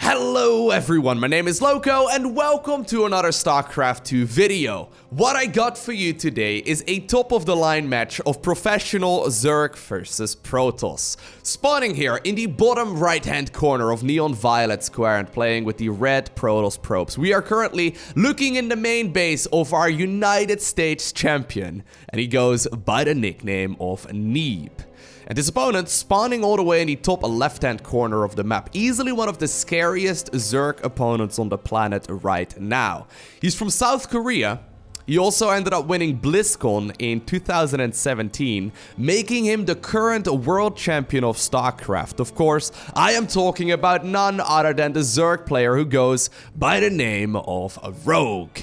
Hello everyone, my name is Lowko and welcome to another StarCraft 2 video. What I got for you today is a top of the line match of professional Zerg versus Protoss. Spawning here in the bottom right hand corner of Neon Violet Square and playing with the red Protoss probes. We are currently looking in the main base of our United States champion, and he goes by the nickname of Neeb. And his opponent spawning all the way in the top left-hand corner of the map. Easily one of the scariest Zerg opponents on the planet right now. He's from South Korea. He also ended up winning BlizzCon in 2017, making him the current world champion of StarCraft. Of course, I am talking about none other than the Zerg player who goes by the name of Rogue.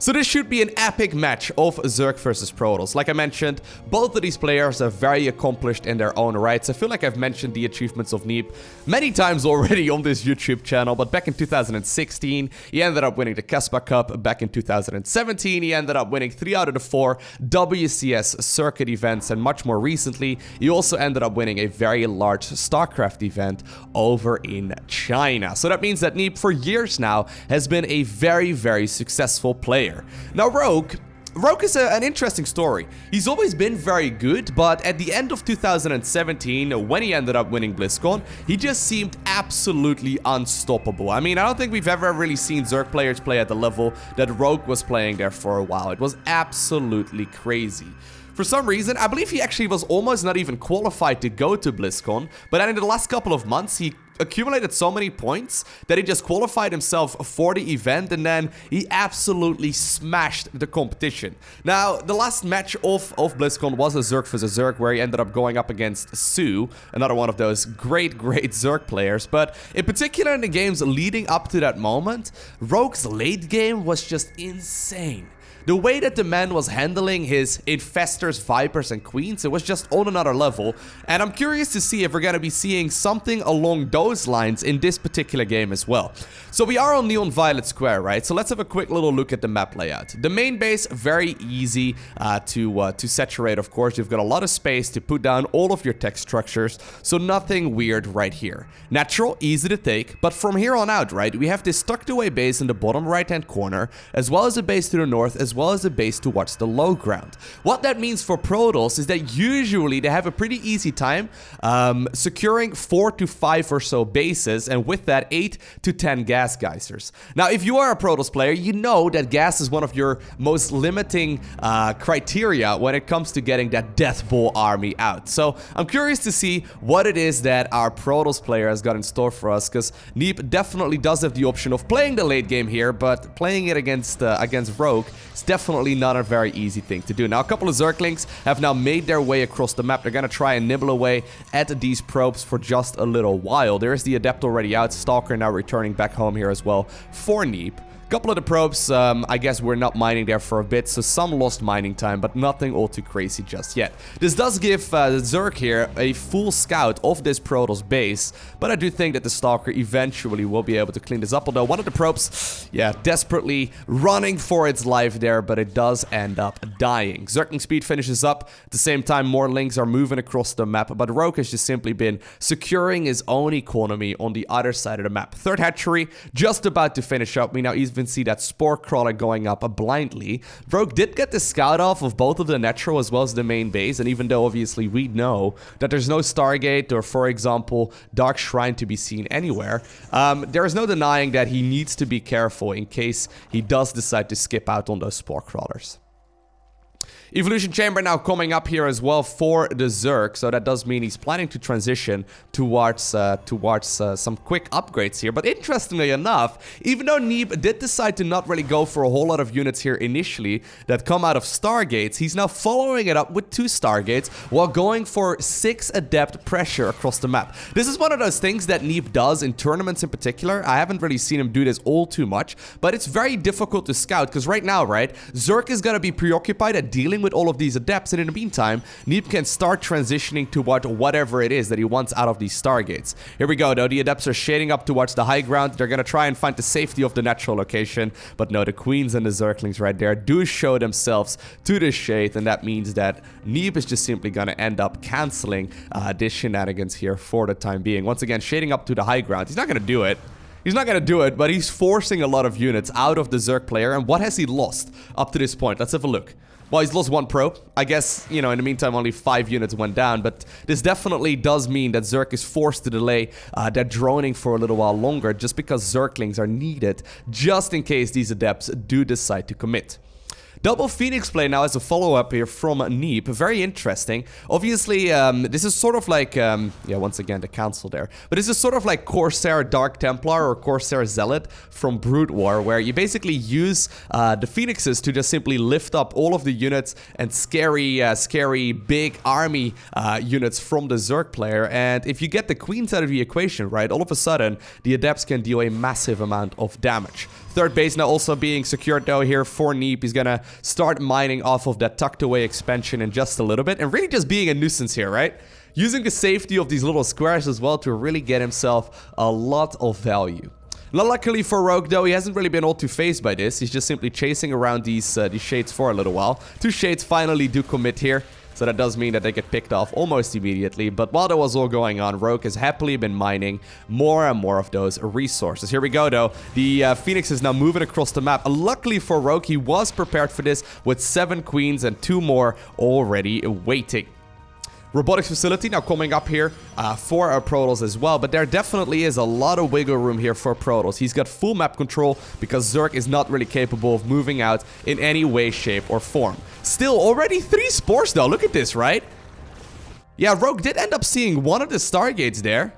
So this should be an epic match of Zerg versus Protoss. Like I mentioned, both of these players are very accomplished in their own rights. I feel like I've mentioned the achievements of Neeb many times already on this YouTube channel, but back in 2016, he ended up winning the Casbah Cup. Back in 2017, he ended up winning 3 out of the 4 WCS circuit events, and much more recently, he also ended up winning a very large StarCraft event over in China. So that means that Neeb, for years now, has been a very, very successful player. Now Rogue is an interesting story. He's always been very good, but at the end of 2017, when he ended up winning BlizzCon, he just seemed absolutely unstoppable. I mean, I don't think we've ever really seen Zerg players play at the level that Rogue was playing there for a while. It was absolutely crazy. For some reason, I believe he actually was almost not even qualified to go to BlizzCon, but then in the last couple of months, he accumulated so many points that he just qualified himself for the event, and then he absolutely smashed the competition. Now, the last match of BlizzCon was a Zerg versus Zerg, where he ended up going up against Su, another one of those great Zerg players. But in particular, in the games leading up to that moment, Rogue's late game was just insane. The way that the man was handling his Infestors, Vipers, and Queens, it was just on another level. And I'm curious to see if we're going to be seeing something along those lines in this particular game as well. So we are on Neon Violet Square, right? So let's have a quick little look at the map layout. The main base, very easy to saturate, of course. You've got a lot of space to put down all of your tech structures, so nothing weird right here. Natural, easy to take, but from here on out, right, we have this tucked away base in the bottom right-hand corner, as well as a base to the north, as well as a base towards the low ground. What that means for Protoss is that usually they have a pretty easy time securing 4 to 5 or so bases, and with that 8 to 10 gas geysers. Now, if you are a Protoss player, you know that gas is one of your most limiting criteria when it comes to getting that Death Ball army out. So I'm curious to see what it is that our Protoss player has got in store for us, because Neeb definitely does have the option of playing the late game here, but playing it against Rogue is definitely not a very easy thing to do. Now, a couple of Zerglings have now made their way across the map. They're going to try and nibble away at these probes for just a little while. There is the Adept already out. Stalker now returning back home here as well for Neeb. Couple of the probes, I guess we're not mining there for a bit, so some lost mining time, but nothing all too crazy just yet. This does give Zerg here a full scout of this Protoss base, but I do think that the Stalker eventually will be able to clean this up, although one of the probes, yeah, desperately running for its life there, but it does end up dying. Zergling speed finishes up. At the same time, more links are moving across the map, but Rogue has just simply been securing his own economy on the other side of the map. Third hatchery, just about to finish up. We now even see that Spore Crawler going up blindly. Rogue did get the scout off of both of the natural as well as the main base, and even though obviously we know that there's no Stargate or, for example, Dark Shrine to be seen anywhere, there is no denying that he needs to be careful in case he does decide to skip out on those Spore Crawlers. Evolution Chamber now coming up here as well for the Zerg, so that does mean he's planning to transition towards some quick upgrades here. But interestingly enough, even though Neeb did decide to not really go for a whole lot of units here initially that come out of Stargates, he's now following it up with 2 Stargates while going for 6 Adept pressure across the map. This is one of those things that Neeb does in tournaments in particular. I haven't really seen him do this all too much, but it's very difficult to scout because right now, right, Zerg is going to be preoccupied at dealing with all of these Adepts, and in the meantime, Neeb can start transitioning toward whatever it is that he wants out of these Stargates. Here we go, though. The Adepts are shading up towards the high ground. They're going to try and find the safety of the natural location, but no, the Queens and the Zerglings right there do show themselves to the shade, and that means that Neeb is just simply going to end up canceling this shenanigans here for the time being. Once again, shading up to the high ground. He's not going to do it. He's not gonna do it, but he's forcing a lot of units out of the Zerg player. And what has he lost up to this point? Let's have a look. Well, he's lost 1 pro. I guess, you know, in the meantime, only 5 units went down. But this definitely does mean that Zerg is forced to delay their droning for a little while longer, just because Zerglings are needed, just in case these adepts do decide to commit. Double Phoenix play now as a follow-up here from Neeb. Very interesting. Obviously, this is sort of like, yeah, once again, the council there. But this is sort of like Corsair Dark Templar or Corsair Zealot from Brood War, where you basically use the Phoenixes to just simply lift up all of the units and scary big army units from the Zerg player. And if you get the queens out of the equation, right, all of a sudden, the adepts can deal a massive amount of damage. Third base now also being secured though here for Neeb. He's gonna start mining off of that tucked away expansion in just a little bit and really just being a nuisance here, right? Using the safety of these little squares as well to really get himself a lot of value. Now, luckily for Rogue though, he hasn't really been all too phased by this. He's just simply chasing around these shades for a little while. 2 shades finally do commit here. So that does mean that they get picked off almost immediately. But while that was all going on, Rogue has happily been mining more and more of those resources. Here we go, though. The Phoenix is now moving across the map. Luckily for Rogue, he was prepared for this with 7 queens and 2 more already waiting. Robotics facility now coming up here for our Protoss as well, but there definitely is a lot of wiggle room here for Protoss. He's got full map control because Zerg is not really capable of moving out in any way, shape, or form. Still, already 3 spores though. Look at this, right? Yeah, Rogue did end up seeing one of the Stargates there,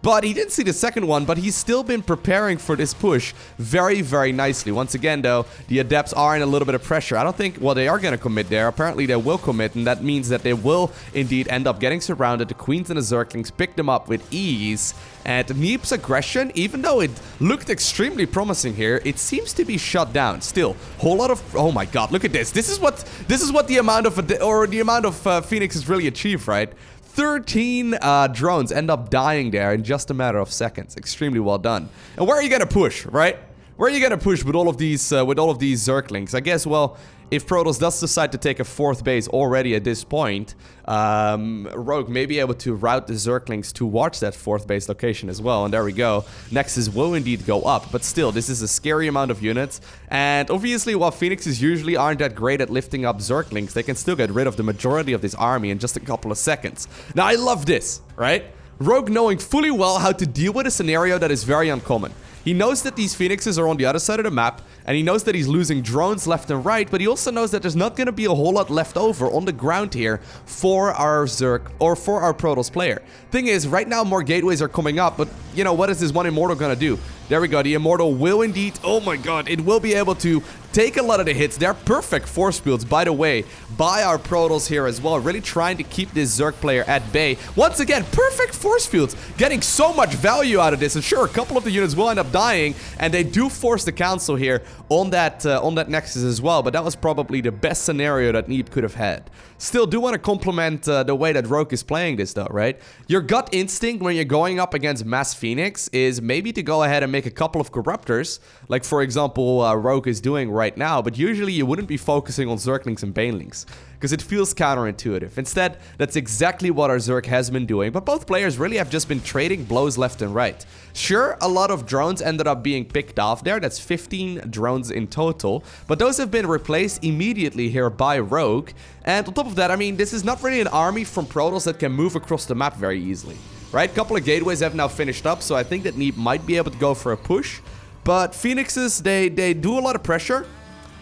but he didn't see the second one, but he's still been preparing for this push very, very nicely. Once again, though, the Adepts are in a little bit of pressure. I don't think, well, they are going to commit there. Apparently, they will commit, and that means that they will indeed end up getting surrounded. The Queens and the Zerglings pick them up with ease. And Neeb's aggression, even though it looked extremely promising here, it seems to be shut down. Still, whole lot of, oh my god, look at this. This is what the amount of Phoenixes really achieve, right? 13 drones end up dying there in just a matter of seconds. Extremely well done. And where are you gonna push, right? Where are you gonna push with all of these Zerglings? I guess, well, if Protoss does decide to take a 4th base already at this point, Rogue may be able to route the Zerglings towards that 4th base location as well. And there we go. Nexus will indeed go up. But still, this is a scary amount of units. And obviously, while Phoenixes usually aren't that great at lifting up Zerglings, they can still get rid of the majority of this army in just a couple of seconds. Now, I love this, right? Rogue knowing fully well how to deal with a scenario that is very uncommon. He knows that these Phoenixes are on the other side of the map, and he knows that he's losing drones left and right, but he also knows that there's not going to be a whole lot left over on the ground here for our Zerg, or for our Protoss player. Thing is, right now more gateways are coming up, but, you know, what is this one Immortal going to do? There we go, the Immortal will indeed, oh my god, it will be able to take a lot of the hits. They're perfect force fields, by the way, by our Protoss here as well, really trying to keep this Zerg player at bay. Once again, perfect force fields, getting so much value out of this, and sure, a couple of the units will end up dying, and they do force the council here on that Nexus as well, but that was probably the best scenario that Neeb could have had. Still, do want to compliment the way that Rogue is playing this though, right? Your gut instinct when you're going up against Mass Phoenix is maybe to go ahead and make a couple of Corruptors, like for example Rogue is doing right now, but usually you wouldn't be focusing on Zerglings and Banelings, because it feels counterintuitive. Instead, that's exactly what our Zerg has been doing, but both players really have just been trading blows left and right. Sure, a lot of drones ended up being picked off there, that's 15 drones in total, but those have been replaced immediately here by Rogue, and on top of that, I mean, this is not really an army from Protoss that can move across the map very easily, right? A couple of gateways have now finished up, so I think that Neeb might be able to go for a push, but Phoenixes, they do a lot of pressure,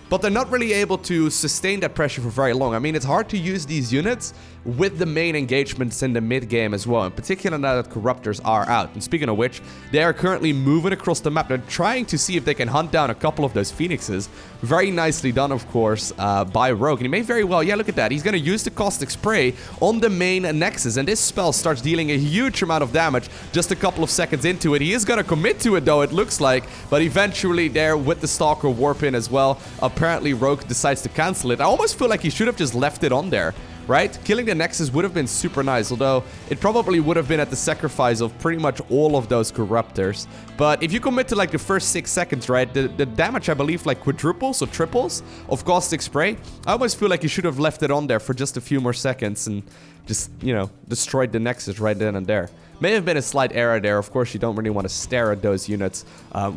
but they're not really able to sustain that pressure for very long. I mean, it's hard to use these units with the main engagements in the mid-game as well, in particular now that Corruptors are out. And speaking of which, they are currently moving across the map. They're trying to see if they can hunt down a couple of those Phoenixes. Very nicely done, of course, by Rogue. And he may very well, yeah, look at that. He's going to use the Caustic Spray on the main Nexus, and this spell starts dealing a huge amount of damage just a couple of seconds into it. He is going to commit to it, though, it looks like, but eventually there with the Stalker Warp in as well, apparently Rogue decides to cancel it. I almost feel like he should have just left it on there, right? Killing the Nexus would have been super nice, although it probably would have been at the sacrifice of pretty much all of those Corruptors. But if you commit to like the first 6 seconds, right, the damage, I believe, like quadruples or triples of Caustic Spray. I almost feel like you should have left it on there for just a few more seconds and just, you know, destroyed the Nexus right then and there. May have been a slight error there. Of course, you don't really want to stare at those units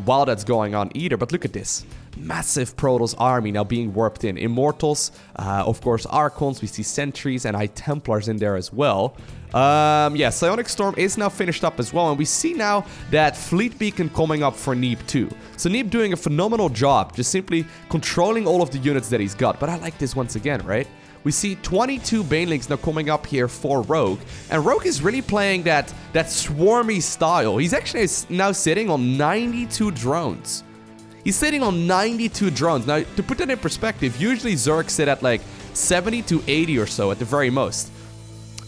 while that's going on either. But look at this. Massive Protoss army now being warped in. Immortals, of course, Archons. We see Sentries and High Templars in there as well. Yeah, Psionic Storm is now finished up as well. And we see now that Fleet Beacon coming up for Neeb too. So Neeb doing a phenomenal job, just simply controlling all of the units that he's got. But I like this once again, right? We see 22 Banelings now coming up here for Rogue. And Rogue is really playing that swarmy style. He's actually now sitting on 92 drones. He's sitting on 92 drones. Now, to put that in perspective, usually Zerg sit at like 70 to 80 or so at the very most.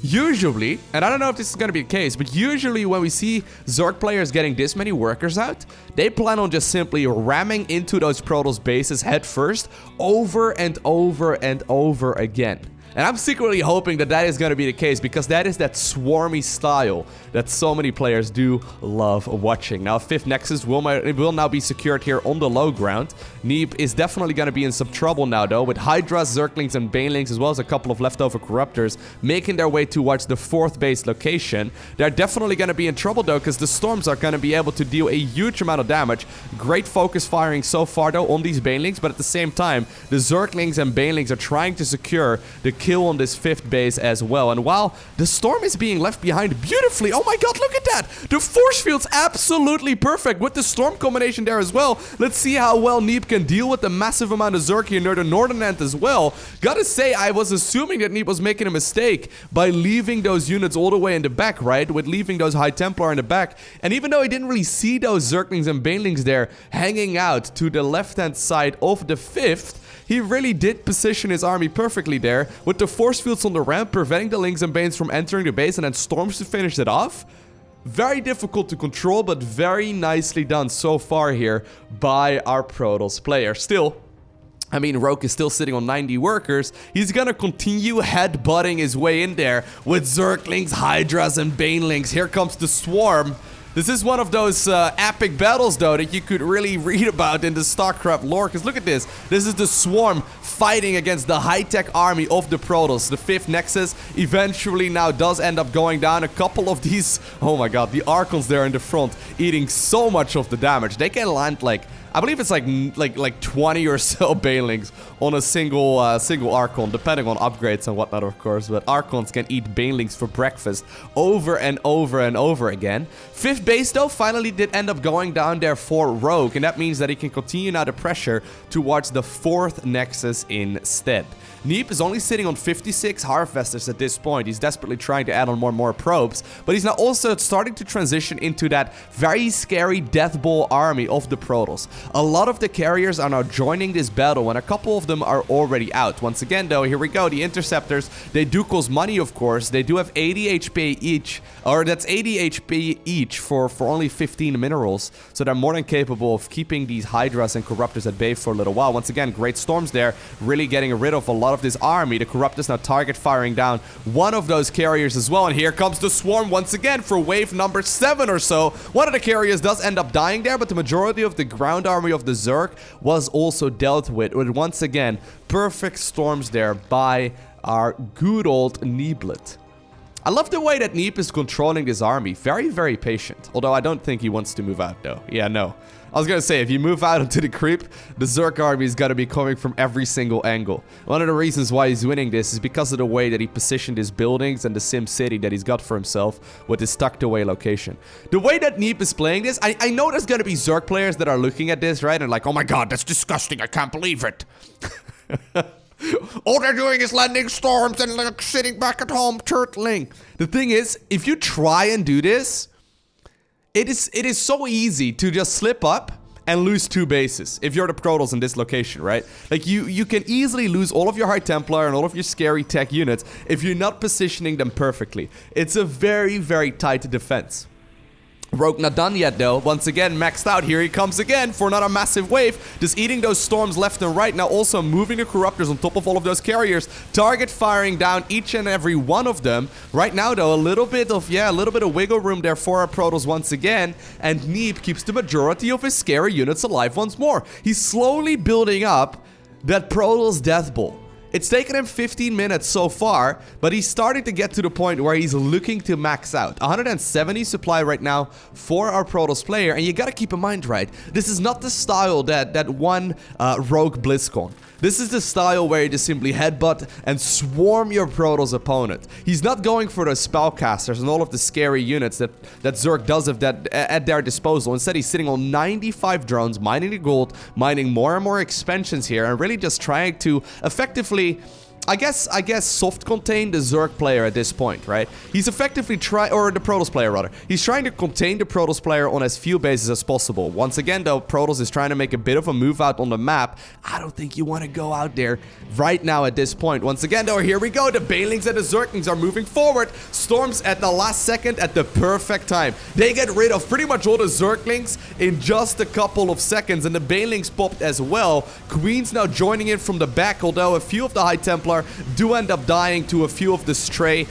Usually, and I don't know if this is going to be the case, but usually when we see Zerg players getting this many workers out, they plan on just simply ramming into those Protoss bases head first over and over and over again. And I'm secretly hoping that that is going to be the case, because that is that swarmy style that so many players do love watching. Now, 5th Nexus will now be secured here on the low ground. Neeb is definitely going to be in some trouble now, though, with Hydras, Zerglings, and Banelings, as well as a couple of leftover Corruptors, making their way towards the 4th base location. They're definitely going to be in trouble, though, because the Storms are going to be able to deal a huge amount of damage. Great focus firing so far, though, on these Banelings, but at the same time, the Zerglings and Banelings are trying to secure the kill on this 5th base as well. And while the Storm is being left behind beautifully, oh my god, look at that! The force field's absolutely perfect with the Storm combination there as well. Let's see how well Neeb can deal with the massive amount of Zerg here near the northern end as well. Gotta say, I was assuming that Neeb was making a mistake by leaving those units all the way in the back, right? With leaving those High Templar in the back. And even though he didn't really see those Zerglings and Banelings there hanging out to the left-hand side of the 5th, he really did position his army perfectly there, with the force fields on the ramp preventing the Lings and Banes from entering the base and then Storms to finish it off. Very difficult to control, but very nicely done so far here by our Protoss player. Still, I mean, Rogue is still sitting on 90 workers. He's gonna continue headbutting his way in there with Zerglings, Hydras, and Banelings. Here comes the Swarm. This is one of those epic battles, though, that you could really read about in the StarCraft lore. Because look at this. This is the Swarm fighting against the high-tech army of the Protoss. The 5th Nexus eventually now does end up going down. A couple of these, oh my god, the Archons there in the front eating so much of the damage. They can land like, I believe it's like 20 or so Banelings on a single Archon, depending on upgrades and whatnot, of course. But Archons can eat Banelings for breakfast over and over and over again. 5th base, though, finally did end up going down there for Rogue, and that means that he can continue now the pressure towards the 4th Nexus instead. Neeb is only sitting on 56 Harvesters at this point. He's desperately trying to add on more and more probes, but he's now also starting to transition into that very scary Death Ball army of the Protoss. A lot of the carriers are now joining this battle, and a couple of them are already out. Once again, though, here we go. The Interceptors, they do cost money, of course. They do have 80 HP each, or that's 80 HP each for only 15 minerals, so they're more than capable of keeping these Hydras and Corruptors at bay for a little while. Once again, great Storms there, really getting rid of a lot of this army. The Corruptors now target firing down one of those carriers as well, and here comes the Swarm once again for wave number 7 or so. One of the carriers does end up dying there, but the majority of the ground army of the Zerg was also dealt with once again perfect Storms there by our good old Neeblet. I love the way that Neeb is controlling this army. Very, very patient. Although I don't think he wants to move out, though. Yeah, no. I was gonna say, if you move out into the creep, the Zerg army is gonna be coming from every single angle. One of the reasons why he's winning this is because of the way that he positioned his buildings and the Sim City that he's got for himself with his tucked away location. The way that Neeb is playing this, I know there's gonna be Zerg players that are looking at this, right? And like, oh my god, that's disgusting, I can't believe it. All they're doing is landing Storms and like sitting back at home turtling. The thing is, if you try and do this, it is so easy to just slip up and lose 2 bases if you're the Protoss in this location, right? Like, you can easily lose all of your High Templar and all of your scary tech units if you're not positioning them perfectly. It's a very, very tight defense. Rogue not done yet, though. Once again, maxed out. Here he comes again for another massive wave. Just eating those Storms left and right. Now also moving the Corruptors on top of all of those carriers. Target firing down each and every one of them. Right now, though, a little bit of wiggle room there for our Protoss once again. And Neeb keeps the majority of his scary units alive once more. He's slowly building up that Protoss Death Ball. It's taken him 15 minutes so far, but he's starting to get to the point where he's looking to max out. 170 supply right now for our Protoss player, and you gotta keep in mind, right, this is not the style that won Rogue BlizzCon. This is the style where you just simply headbutt and swarm your Protoss opponent. He's not going for the spellcasters and all of the scary units that Zerg does have that at their disposal. Instead, he's sitting on 95 drones, mining the gold, mining more and more expansions here, and really just trying to effectively, I guess soft contain the Zerg player at this point, right? He's effectively or the Protoss player rather. He's trying to contain the Protoss player on as few bases as possible. Once again though, Protoss is trying to make a bit of a move out on the map. I don't think you want to go out there right now at this point. Once again though, here we go. The Banelings and the Zerglings are moving forward. Storms at the last second at the perfect time. They get rid of pretty much all the Zerglings in just a couple of seconds, and the Banelings popped as well. Queens now joining in from the back, although a few of the High Templar do end up dying to a few of the stray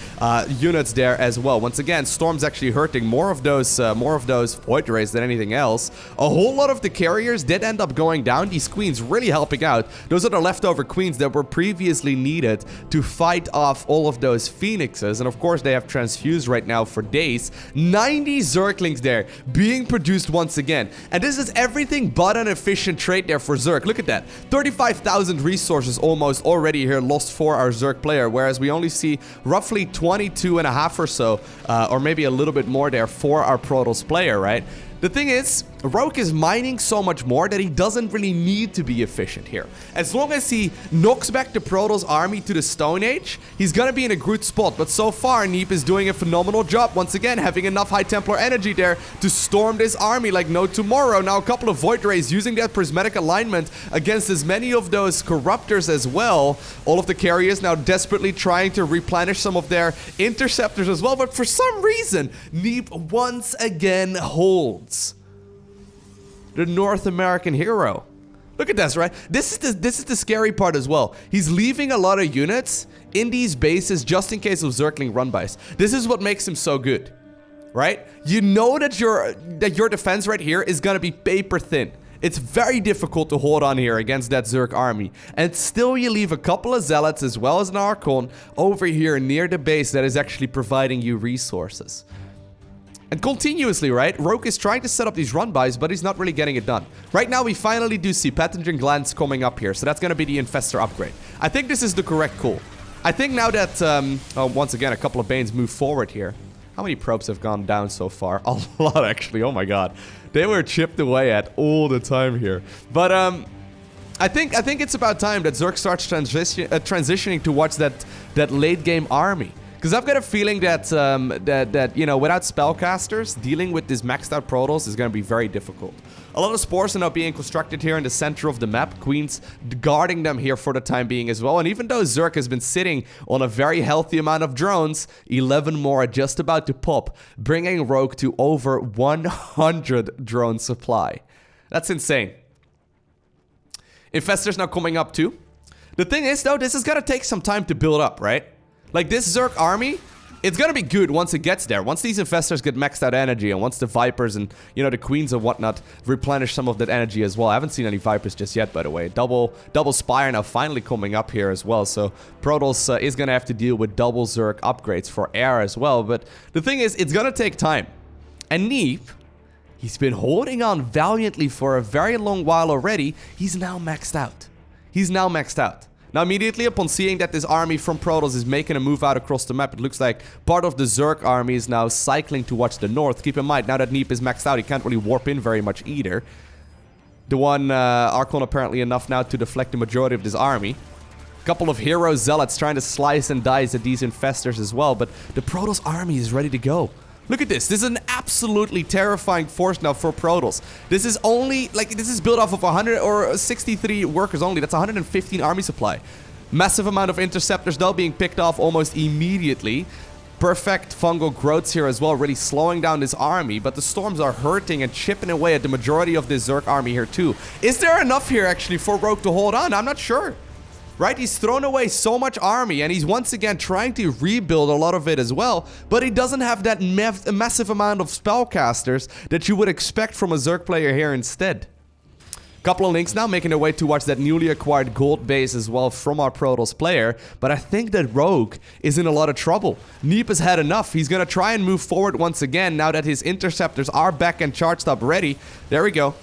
units there as well. Once again, Storm's actually hurting more of those Void Rays than anything else. A whole lot of the carriers did end up going down. These Queens really helping out. Those are the leftover Queens that were previously needed to fight off all of those Phoenixes. And of course, they have transfused right now for days. 90 Zerglings there being produced once again. And this is everything but an efficient trade there for Zerg. Look at that. 35,000 resources almost already here lost for our Zerg player, whereas we only see roughly 22.5 or so, or maybe a little bit more there for our Protoss player, right? The thing is, Rogue is mining so much more that he doesn't really need to be efficient here. As long as he knocks back the Protoss army to the Stone Age, he's gonna be in a good spot. But so far, Neeb is doing a phenomenal job. Once again, having enough High Templar energy there to storm this army like no tomorrow. Now, a couple of Void Rays using that prismatic alignment against as many of those Corruptors as well. All of the carriers now desperately trying to replenish some of their interceptors as well. But for some reason, Neeb once again holds. The North American hero. Look at this, right? This is the scary part as well. He's leaving a lot of units in these bases just in case of Zergling run-bys. This is what makes him so good, right? You know that your defense right here is gonna be paper thin. It's very difficult to hold on here against that Zerg army. And still you leave a couple of Zealots as well as an Archon over here near the base that is actually providing you resources. And continuously, right, Rogue is trying to set up these run-bys, but he's not really getting it done. Right now, we finally do see Pathogen Glands coming up here, so that's going to be the Infestor upgrade. I think this is the correct call. I think now that, once again, a couple of Banes move forward here. How many probes have gone down so far? A lot, actually. Oh my god. They were chipped away at all the time here. But, I think it's about time that Zerg starts transitioning towards that late-game army. Because I've got a feeling that, you know, without spellcasters, dealing with this maxed out Protoss is going to be very difficult. A lot of spores are now being constructed here in the center of the map. Queens guarding them here for the time being as well. And even though Zerg has been sitting on a very healthy amount of drones, 11 more are just about to pop, bringing Rogue to over 100 drone supply. That's insane. Infestors now coming up too. The thing is, though, this is going to take some time to build up, right? Like, this Zerg army, it's gonna be good once it gets there. Once these Infestors get maxed out energy, and once the Vipers and, you know, the Queens and whatnot replenish some of that energy as well. I haven't seen any Vipers just yet, by the way. Double Spire now finally coming up here as well. So, Protoss is gonna have to deal with double Zerg upgrades for air as well. But the thing is, it's gonna take time. And Neeb, he's been holding on valiantly for a very long while already. He's now maxed out. He's now maxed out. Now, immediately upon seeing that this army from Protoss is making a move out across the map, it looks like part of the Zerg army is now cycling towards the north. Keep in mind, now that Neeb is maxed out, he can't really warp in very much either. The one Archon apparently enough now to deflect the majority of this army. A couple of hero Zealots trying to slice and dice at these Infestors as well, but the Protoss army is ready to go. Look at this. This is an absolutely terrifying force now for Protoss. This is only, like, this is built off of 163 workers only. That's 115 army supply. Massive amount of interceptors, though, being picked off almost immediately. Perfect fungal growths here as well, really slowing down this army. But the Storms are hurting and chipping away at the majority of this Zerg army here, too. Is there enough here, actually, for Rogue to hold on? I'm not sure. Right? He's thrown away so much army, and he's once again trying to rebuild a lot of it as well, but he doesn't have that massive amount of spellcasters that you would expect from a Zerg player here instead. Couple of links now making their way towards that newly acquired gold base as well from our Protoss player. But I think that Rogue is in a lot of trouble. Neeb has had enough. He's going to try and move forward once again now that his interceptors are back and charged up ready. There we go.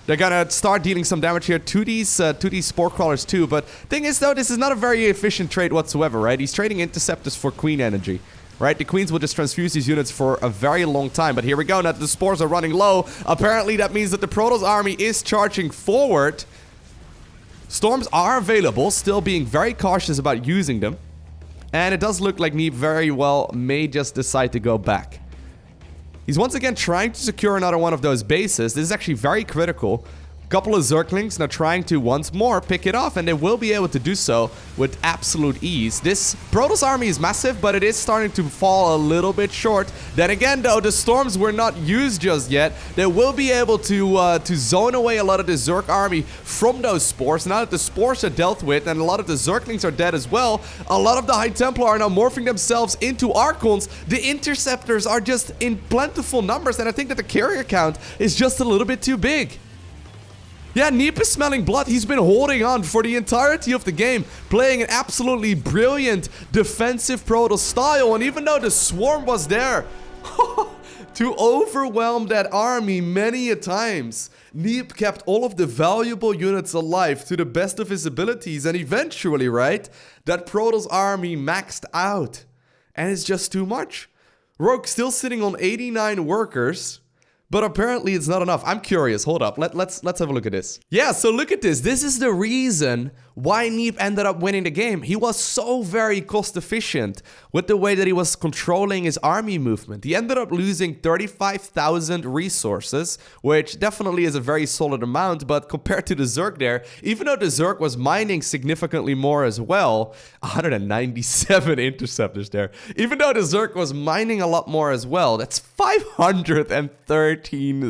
They're gonna start dealing some damage here to these spore crawlers too. But thing is though, this is not a very efficient trade whatsoever, right? He's trading interceptors for queen energy, right? The queens will just transfuse these units for a very long time. But here we go. Now that the spores are running low, apparently that means that the Protoss army is charging forward. Storms are available, still being very cautious about using them. And it does look like Neeb very well may just decide to go back. He's once again trying to secure another one of those bases. This is actually very critical. Couple of Zerglings now trying to once more pick it off, and they will be able to do so with absolute ease. This Protoss army is massive, but it is starting to fall a little bit short. Then again, though, the storms were not used just yet. They will be able to zone away a lot of the Zerg army from those spores. Now that the spores are dealt with, and a lot of the Zerglings are dead as well, a lot of the High Templar are now morphing themselves into Archons. The Interceptors are just in plentiful numbers, and I think that the carrier count is just a little bit too big. Yeah, Neeb is smelling blood. He's been holding on for the entirety of the game, playing an absolutely brilliant defensive Protoss style. And even though the swarm was there to overwhelm that army many a times, Neeb kept all of the valuable units alive to the best of his abilities. And eventually, right, that Protoss army maxed out. And it's just too much. Rogue still sitting on 89 workers. But apparently it's not enough. I'm curious. Hold up. Let's have a look at this. Yeah, so look at this. This is the reason why Neeb ended up winning the game. He was so very cost efficient with the way that he was controlling his army movement. He ended up losing 35,000 resources, which definitely is a very solid amount. But compared to the Zerg there, even though the Zerg was mining significantly more as well, 197 interceptors there. Even though the Zerg was mining a lot more as well, that's 513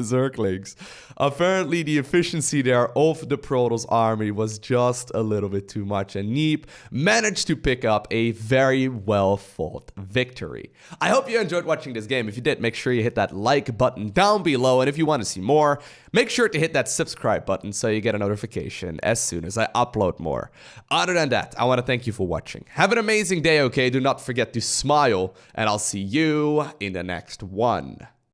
Zerglings. Apparently the efficiency there of the Protoss army was just a little bit too much, and Neeb managed to pick up a very well fought victory. I hope you enjoyed watching this game. If you did, make sure you hit that like button down below, and if you want to see more, make sure to hit that subscribe button so you get a notification as soon as I upload more. Other than that, I want to thank you for watching. Have an amazing day, okay? Do not forget to smile, and I'll see you in the next one.